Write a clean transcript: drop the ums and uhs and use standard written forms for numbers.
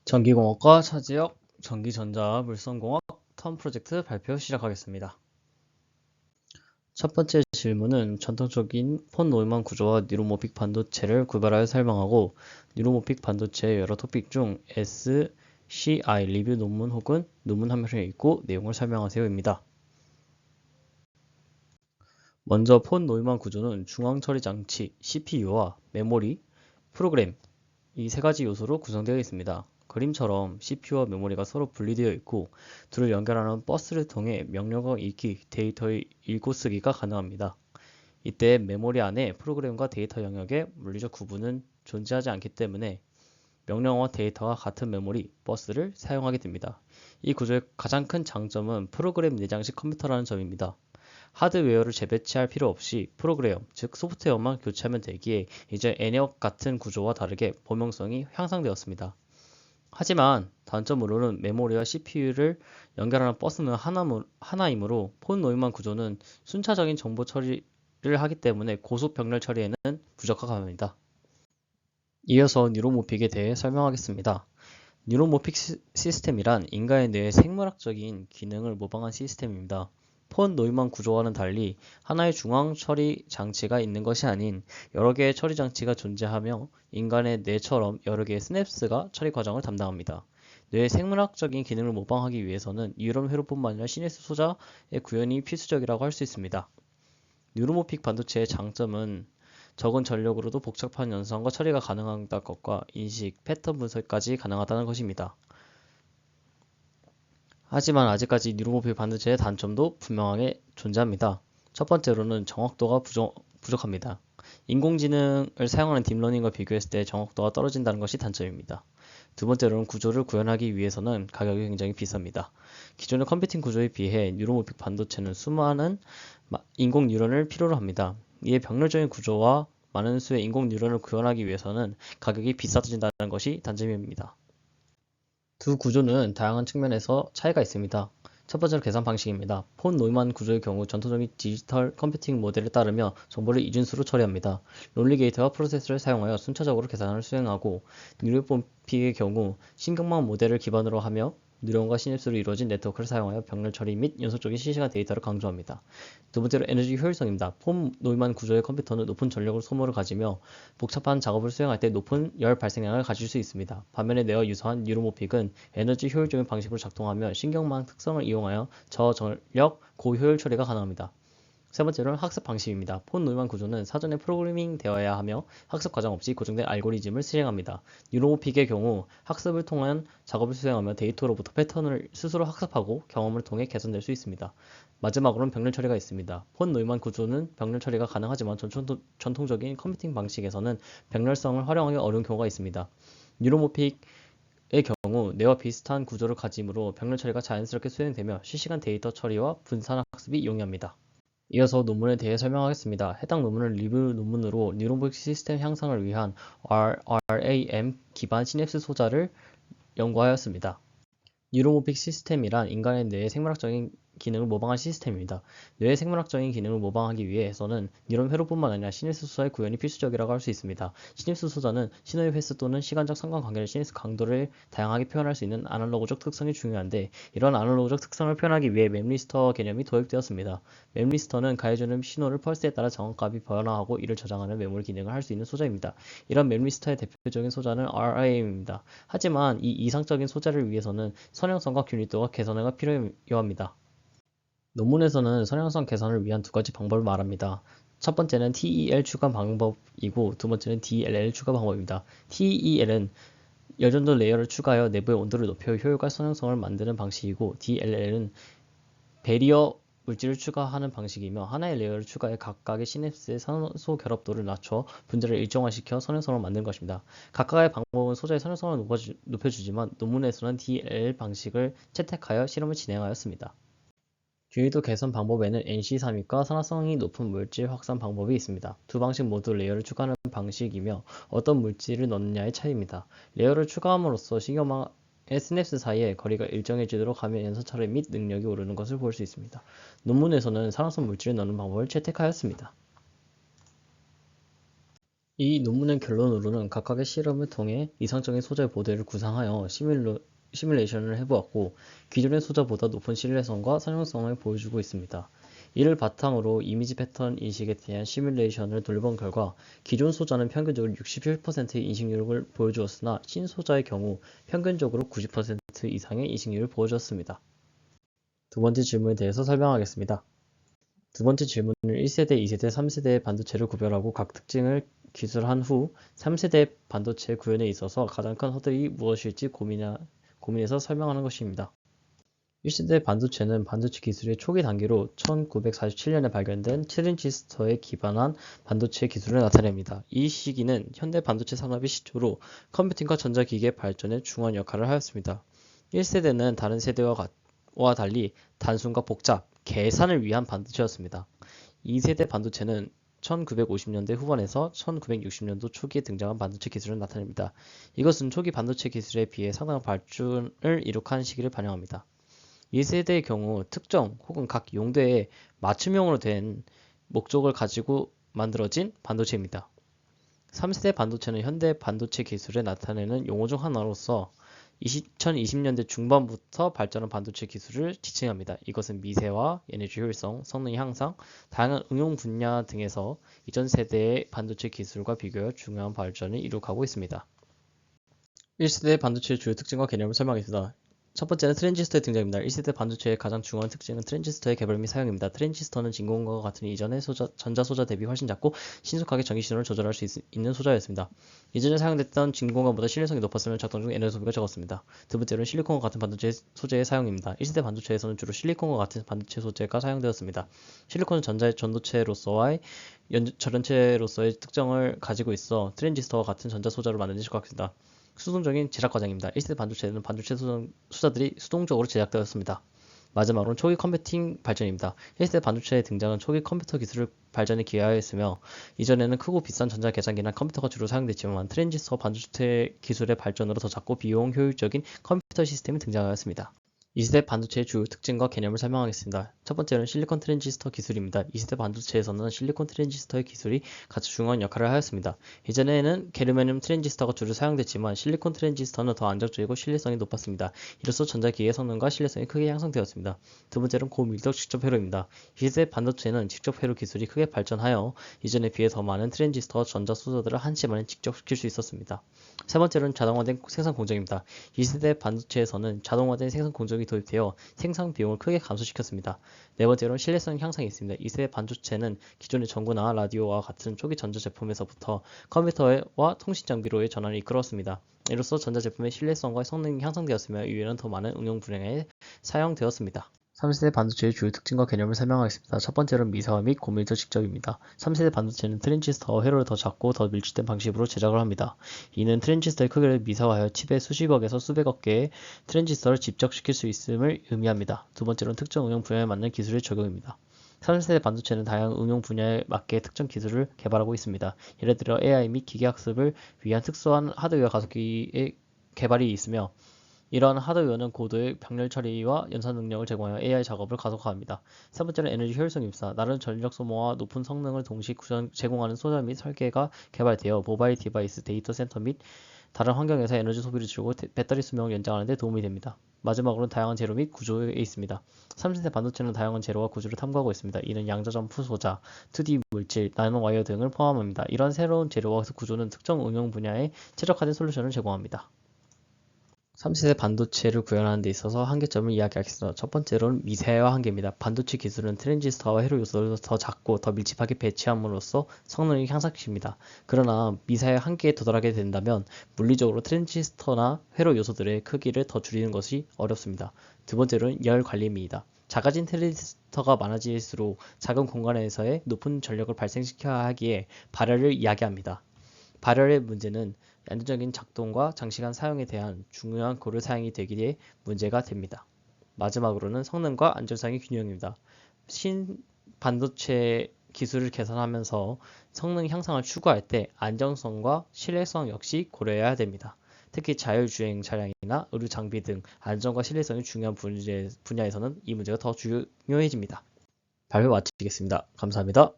전기공학과 차지역 전기전자 물성공학 텀 프로젝트 발표 시작하겠습니다. 첫 번째 질문은 전통적인 폰 노이만 구조와 뉴로모픽 반도체를 구별하여 설명하고 뉴로모픽 반도체의 여러 토픽 중 SCI 리뷰 논문 혹은 논문 한 편이 있고 내용을 설명하세요입니다. 먼저 폰 노이만 구조는 중앙 처리 장치 CPU와 메모리, 프로그램 이 세 가지 요소로 구성되어 있습니다. 그림처럼 CPU와 메모리가 서로 분리되어 있고 둘을 연결하는 버스를 통해 명령어 읽기, 데이터의 읽고 쓰기가 가능합니다. 이때 메모리 안에 프로그램과 데이터 영역의 물리적 구분은 존재하지 않기 때문에 명령어와 데이터와 같은 메모리, 버스를 사용하게 됩니다. 이 구조의 가장 큰 장점은 프로그램 내장식 컴퓨터라는 점입니다. 하드웨어를 재배치할 필요 없이 프로그램, 즉 소프트웨어만 교체하면 되기에 이제 애니악 같은 구조와 다르게 범용성이 향상되었습니다. 하지만 단점으로는 메모리와 CPU를 연결하는 버스는 하나이므로 폰 노이만 구조는 순차적인 정보 처리를 하기 때문에 고속 병렬 처리에는 부적합합니다. 이어서 뉴로모픽에 대해 설명하겠습니다. 뉴로모픽 시스템이란 인간의 뇌의 생물학적인 기능을 모방한 시스템입니다. 폰 노이만 구조와는 달리 하나의 중앙 처리 장치가 있는 것이 아닌 여러 개의 처리 장치가 존재하며 인간의 뇌처럼 여러 개의 스냅스가 처리 과정을 담당합니다. 뇌의 생물학적인 기능을 모방하기 위해서는 뉴런 회로뿐만 아니라 시냅스 소자의 구현이 필수적이라고 할 수 있습니다. 뉴로모픽 반도체의 장점은 적은 전력으로도 복잡한 연산과 처리가 가능하다는 것과 인식, 패턴 분석까지 가능하다는 것입니다. 하지만 아직까지 뉴로모픽 반도체의 단점도 분명하게 존재합니다. 첫 번째로는 정확도가 부족합니다. 인공지능을 사용하는 딥러닝과 비교했을 때 정확도가 떨어진다는 것이 단점입니다. 두 번째로는 구조를 구현하기 위해서는 가격이 굉장히 비쌉니다. 기존의 컴퓨팅 구조에 비해 뉴로모픽 반도체는 수많은 인공 뉴런을 필요로 합니다. 이에 병렬적인 구조와 많은 수의 인공 뉴런을 구현하기 위해서는 가격이 비싸진다는 것이 단점입니다. 두 구조는 다양한 측면에서 차이가 있습니다. 첫 번째로 계산 방식입니다. 폰 노이만 구조의 경우 전통적인 디지털 컴퓨팅 모델에 따르며 정보를 이중수로 처리합니다. 론리 게이트와 프로세서를 사용하여 순차적으로 계산을 수행하고 뉴로모픽의 경우 신경망 모델을 기반으로 하며 뉴런과 시냅스로 이루어진 네트워크를 사용하여 병렬 처리 및 연속적인 실시간 데이터를 강조합니다. 두 번째로 에너지 효율성입니다. 폰 노이만 구조의 컴퓨터는 높은 전력 소모를 가지며 복잡한 작업을 수행할 때 높은 열 발생량을 가질 수 있습니다. 반면에 뇌와 유사한 뉴로모픽은 에너지 효율적인 방식으로 작동하며 신경망 특성을 이용하여 저전력 고효율 처리가 가능합니다. 세 번째로는 학습 방식입니다. 폰 노이만 구조는 사전에 프로그래밍 되어야 하며 학습 과정 없이 고정된 알고리즘을 실행합니다. 뉴로모픽의 경우 학습을 통한 작업을 수행하며 데이터로부터 패턴을 스스로 학습하고 경험을 통해 개선될 수 있습니다. 마지막으로는 병렬 처리가 있습니다. 폰 노이만 구조는 병렬 처리가 가능하지만 전통적인 컴퓨팅 방식에서는 병렬성을 활용하기 어려운 경우가 있습니다. 뉴로모픽의 경우 뇌와 비슷한 구조를 가지므로 병렬 처리가 자연스럽게 수행되며 실시간 데이터 처리와 분산 학습이 용이합니다. 이어서 논문에 대해 설명하겠습니다. 해당 논문은 리뷰 논문으로 뉴로모픽 시스템 향상을 위한 RAM 기반 시냅스 소자를 연구하였습니다. 뉴로모픽 시스템이란 인간의 뇌의 생물학적인 기능을 모방한 시스템입니다. 뇌의 생물학적인 기능을 모방하기 위해서는 뉴런 회로뿐만 아니라 시냅스 소자의 구현이 필수적이라고 할 수 있습니다. 시냅스 소자는 신호의 횟수 또는 시간적 상관관계를 시냅스 강도를 다양하게 표현할 수 있는 아날로그적 특성이 중요한데 이런 아날로그적 특성을 표현하기 위해 맵리스터 개념이 도입되었습니다. 맵리스터는 가해주는 신호를 펄스에 따라 정확값이 변화하고 이를 저장하는 메모리 기능을 할 수 있는 소자입니다. 이런 맵리스터의 대표적인 소자는 RIM입니다. 하지만 이 이상적인 소자를 위해서는 선형성과 균일도가 개선가 필요합니다. 논문에서는 선형성 개선을 위한 두 가지 방법을 말합니다. 첫 번째는 TEL 추가 방법이고 두 번째는 DLL 추가 방법입니다. TEL은 열전도 레이어를 추가하여 내부의 온도를 높여 효율과 선형성을 만드는 방식이고 DLL은 배리어 물질을 추가하는 방식이며 하나의 레이어를 추가해 각각의 시냅스의 산소 결합도를 낮춰 분자를 일정화시켜 선형성을 만드는 것입니다. 각각의 방법은 소자의 선형성을 높여주지만 논문에서는 DLL 방식을 채택하여 실험을 진행하였습니다. 균일도 개선 방법에는 NC3입과 산화성이 높은 물질 확산 방법이 있습니다. 두 방식 모두 레이어를 추가하는 방식이며 어떤 물질을 넣느냐의 차이입니다. 레이어를 추가함으로써 신경망의 스냅스 사이의 거리가 일정해지도록 하면 연산 처리 및 능력이 오르는 것을 볼 수 있습니다. 논문에서는 산화성 물질을 넣는 방법을 채택하였습니다. 이 논문의 결론으로는 각각의 실험을 통해 이상적인 소재 모델을 구상하여 시뮬레이션을 해보았고, 기존의 소재보다 높은 신뢰성과 선용성을 보여주고 있습니다. 이를 바탕으로 이미지 패턴 인식에 대한 시뮬레이션을 돌려본 결과, 기존 소자는 평균적으로 67%의 인식률을 보여주었으나 신소자의 경우 평균적으로 90% 이상의 인식률을 보여주었습니다. 두 번째 질문에 대해서 설명하겠습니다. 두 번째 질문은 1세대, 2세대, 3세대 반도체를 구별하고 각 특징을 기술한 후 3세대 반도체 구현에 있어서 가장 큰 허들이 무엇일지 고민해서 설명하는 것입니다. 1세대 반도체는 반도체 기술의 초기 단계로 1947년에 발견된 트랜지스터에 기반한 반도체 기술을 나타냅니다. 이 시기는 현대 반도체 산업의 시초로 컴퓨팅과 전자기기의 발전에 중요한 역할을 하였습니다. 1세대는 다른 세대와 달리 단순과 복잡, 계산을 위한 반도체였습니다. 2세대 반도체는 1950년대 후반에서 1960년도 초기에 등장한 반도체 기술을 나타냅니다. 이것은 초기 반도체 기술에 비해 상당한 발전을 이룩한 시기를 반영합니다. 2세대의 경우 특정 혹은 각 용도에 맞춤형으로 된 목적을 가지고 만들어진 반도체입니다. 3세대 반도체는 현대 반도체 기술을 나타내는 용어 중 하나로서 2020년대 중반부터 발전한 반도체 기술을 지칭합니다. 이것은 미세화, 에너지 효율성, 성능 향상, 다양한 응용 분야 등에서 이전 세대의 반도체 기술과 비교하여 중요한 발전을 이룩하고 있습니다. 1세대 반도체의 주요 특징과 개념을 설명하겠습니다. 첫 번째는 트랜지스터의 등장입니다. 1세대 반도체의 가장 중요한 특징은 트랜지스터의 개발 및 사용입니다. 트랜지스터는 진공관과 같은 이전의 전자 소자 대비 훨씬 작고 신속하게 전기 신호를 조절할 수 있는 소자였습니다. 이전에 사용됐던 진공관보다 신뢰성이 높았으면 작동 중 에너지 소비가 적었습니다. 두 번째로는 실리콘과 같은 반도체 소재의 사용입니다. 1세대 반도체에서는 주로 실리콘과 같은 반도체 소재가 사용되었습니다. 실리콘은 전자의 전도체로서의 전원체로서의 특성을 가지고 있어 트랜지스터와 같은 전자 소자로 만드는 것 같습니다. 수동적인 제작 과정입니다. 1세대 반도체는 반도체 소자들이 수동적으로 제작되었습니다. 마지막으로는 초기 컴퓨팅 발전입니다. 1세대 반도체의 등장은 초기 컴퓨터 기술 발전에 기여하였으며 이전에는 크고 비싼 전자 계산기나 컴퓨터가 주로 사용됐지만 트랜지스터 반도체 기술의 발전으로 더 작고 비용 효율적인 컴퓨터 시스템이 등장하였습니다. 2세대 반도체의 주요 특징과 개념을 설명하겠습니다. 첫 번째는 실리콘 트랜지스터 기술입니다. 2세대 반도체에서는 실리콘 트랜지스터의 기술이 가장 중요한 역할을 하였습니다. 이전에는 게르마늄 트랜지스터가 주로 사용됐지만 실리콘 트랜지스터는 더 안정적이고 신뢰성이 높았습니다. 이로써 전자기기의 성능과 신뢰성이 크게 향상되었습니다. 두 번째는 고밀도 직접 회로입니다. 2세대 반도체는 직접 회로 기술이 크게 발전하여 이전에 비해 더 많은 트랜지스터와 전자 소자들을 한시만에 직접 시킬 수 있었습니다. 세 번째로는 자동화된 생산 공정입니다. 2세대 반도체에서는 자동화된 생산 공정이 도입되어 생산 비용을 크게 감소시켰습니다. 네 번째로는 신뢰성 향상이 있습니다. 2세대 반도체는 기존의 전구나 라디오와 같은 초기 전자 제품에서부터 컴퓨터와 통신 장비로의 전환을 이끌었습니다. 이로써 전자 제품의 신뢰성과 성능이 향상되었으며 이후에는 더 많은 응용 분야에 사용되었습니다. 3세대 반도체의 주요 특징과 개념을 설명하겠습니다. 첫 번째로는 미세화 및 고밀도 직접입니다. 3세대 반도체는 트랜지스터와 회로를 더 작고 더 밀집된 방식으로 제작을 합니다. 이는 트랜지스터의 크기를 미세화하여 칩에 수십억에서 수백억 개의 트랜지스터를 집적시킬 수 있음을 의미합니다. 두 번째로는 특정 응용 분야에 맞는 기술의 적용입니다. 3세대 반도체는 다양한 응용 분야에 맞게 특정 기술을 개발하고 있습니다. 예를 들어 AI 및 기계학습을 위한 특수한 하드웨어 가속기의 개발이 있으며 이러한 하드웨어는 고도의 병렬 처리와 연산 능력을 제공하여 AI 작업을 가속화합니다. 세 번째는 에너지 효율성입니다. 낮은 전력 소모와 높은 성능을 동시에 제공하는 소자 및 설계가 개발되어 모바일 디바이스, 데이터 센터 및 다른 환경에서 에너지 소비를 줄이고 배터리 수명을 연장하는 데 도움이 됩니다. 마지막으로는 다양한 재료 및 구조에 있습니다. 3세대 반도체는 다양한 재료와 구조를 탐구하고 있습니다. 이는 양자점프 소자, 2D 물질, 나노 와이어 등을 포함합니다. 이러한 새로운 재료와 구조는 특정 응용 분야에 최적화된 솔루션을 제공합니다. 3세대 반도체를 구현하는 데 있어서 한계점을 이야기하겠습니다. 첫 번째로는 미세화 한계입니다. 반도체 기술은 트랜지스터와 회로 요소를 더 작고 더 밀집하게 배치함으로써 성능을 향상시킵니다. 그러나 미세화 한계에 도달하게 된다면 물리적으로 트랜지스터나 회로 요소들의 크기를 더 줄이는 것이 어렵습니다. 두 번째로는 열 관리입니다. 작아진 트랜지스터가 많아질수록 작은 공간에서의 높은 전력을 발생시켜야 하기에 발열을 이야기합니다. 발열의 문제는 안정적인 작동과 장시간 사용에 대한 중요한 고려 사항이 되기에 문제가 됩니다. 마지막으로는 성능과 안전성의 균형입니다. 신반도체 기술을 개선하면서 성능 향상을 추구할 때 안정성과 신뢰성 역시 고려해야 됩니다. 특히 자율주행 차량이나 의료 장비 등 안전과 신뢰성이 중요한 분야에서는 이 문제가 더 중요해집니다. 발표 마치겠습니다. 감사합니다.